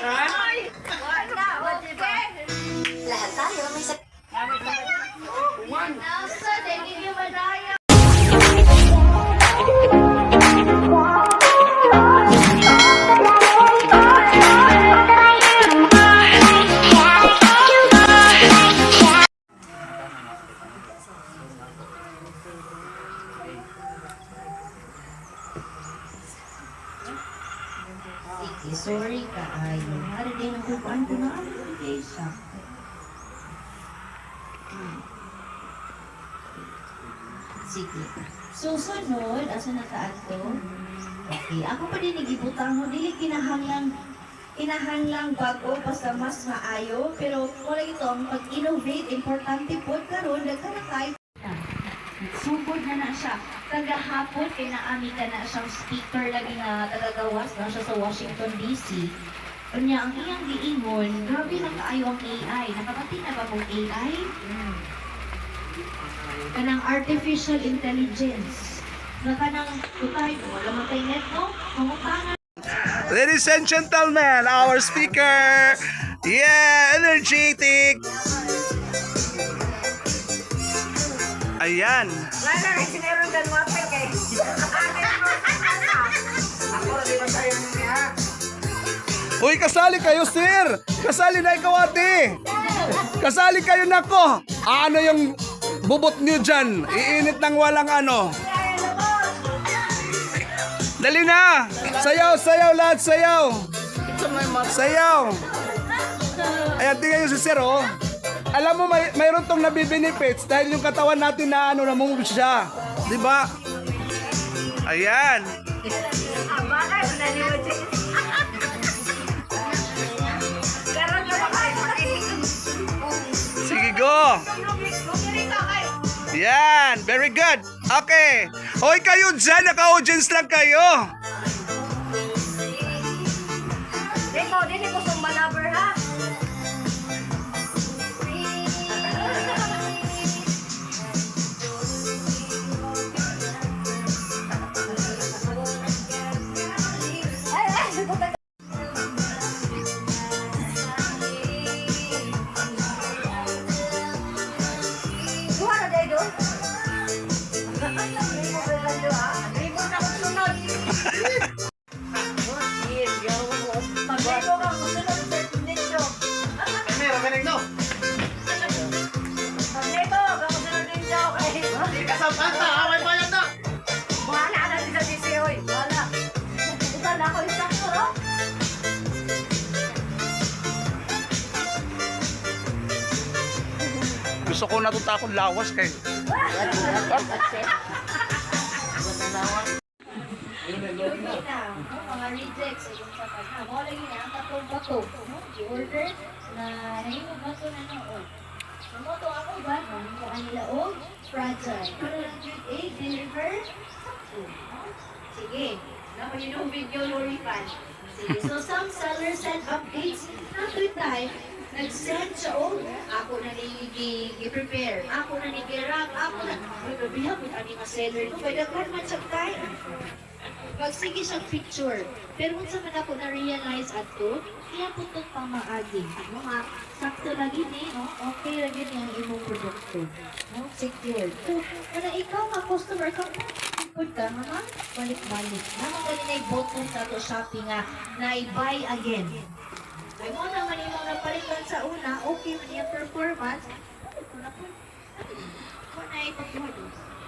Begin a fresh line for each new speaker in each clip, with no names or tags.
Lahat tayo may sakit. Nasa, they give you madaya.
Sige, sorry ka ay. Hari din ang kukuan ko na ay siya. Sige. Susunod, asa na taan to? Okay, ako pa din nagibutang mo. Dili kinahanglang bago basta mas maayo. Pero wala ito, ang pag-innovate, importante po karon daghan na tayo. Sugod na siya. Kagahapon, kinaami ka na siyang speaker lagi na tagagawas na siya sa Washington, D.C. Kanya, ang iyang giingon, grabe na kaayo ang AI. Nakapati na ba mong AI? Kanang artificial intelligence. Na kanang utay mo, wala man kay net, no? Mangutangan.
Ladies and gentlemen, our speaker, energetic. Ayan. Uy, kasali kayo, sir. Kasali na ikaw, ate. Kasali kayo, nako. Ano yung bubot niyo dyan? Iinit ng walang ano. Dali na. Sayaw, sayaw, lahat sayaw. Sayaw. Ayan, tingnan nyo si sir, oh. Alam mo, mayroon tong nabibenefits dahil yung katawan natin na ano, namumove siya. Diba? Ayan. Sige, go. Yan, very good. Okay. Hoy, kayo dyan, naka-audience lang kayo.
Dili ko sa malabar, ha?
Gusto ko natutakon lawas kay.
Mga rejects sa yung sapat na. Wala yun ang katong bato. I-order na nahimong bato na noon. Mamoto ako ba? Mamuha nila o fragile. 108 deliver. Sige. Naman yun yung video Lori fan. Sige. So some sellers send updates. After time, nag-send siya o ako na ni-prepare. Ako na ni-gerap. Ako na. Uy, mabihan mo ang mga seller. No, by the time man siya tayo. Magsige siyang picture. Pero kung saan man ako na-realize at to, kaya po itong pamaaging. Mga sakto lagi ni, no? Okay lagi niya ang imong produkto. No? Secure. So, kung ikaw nga customer, ikaw good ka, naman, balik-balik. Naman ka din ay button sa to Shopee nga na i-buy again. Ay mo naman yung mga napalitan sa una, okay man yung performance, kung na ipag-buhay,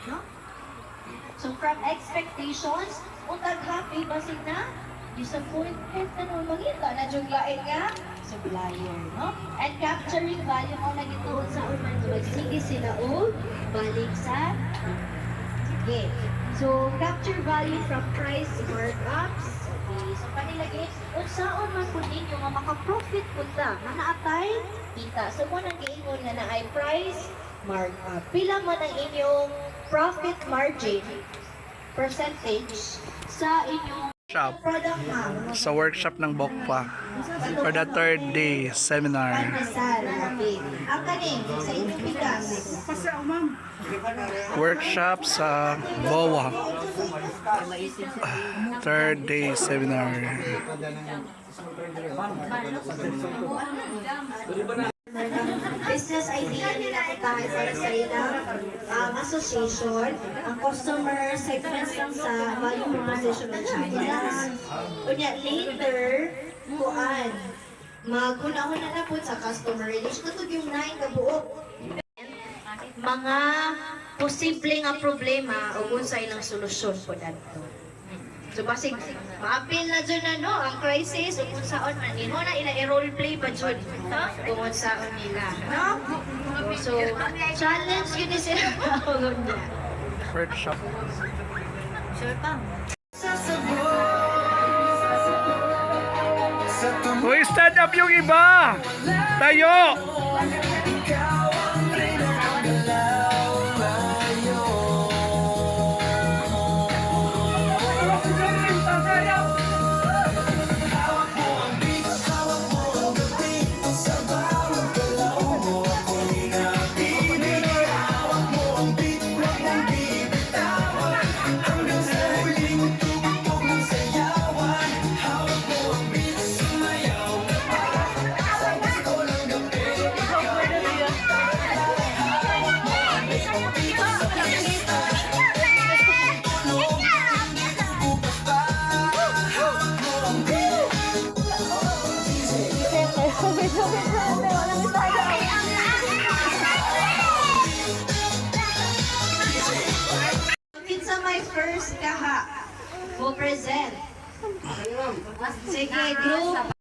no? So from expectations, utag happy, basig na, disappointment, ano, magita na yung lain nga, supplier, no? And capturing value mo na gituon sa unang tulad. Sige sila o, balik sa, sige. So, capture value from price markups. Okay, so panilagay, unsaon man po ninyo nga maka-profit po ta, manaatay, kita. So, mo nang giingon nga na ay price markup. Pila man ang inyong profit margin percentage sa inyong
Shop.
Product, ma'am.
Sa workshop ng Bokpa for the third day seminar.
Pandesal, okay. Ang kaning, sa inyong bigas.
Workshop sa BOA. Third day seminar.
Business idea nila katahay para sa ilang association, ang customer segments lang sa value proposition ng channels. Kunya, later, kuan, maghuna-huna na po sa customer relation. Ito yung 9 kabuok. Mga posible nga problema o kung sa ilang solusyon po dito. So basig maapil na dyan na no, ang crisis o kung saan man. Ino na ila i-roleplay pa dyan kung saan nila. No? So, challenge yun sila.
Workshop.
Sure pa.
Uy, stand up yung iba! Tayo!
Kinsa my first kaha mo present. Sige, group.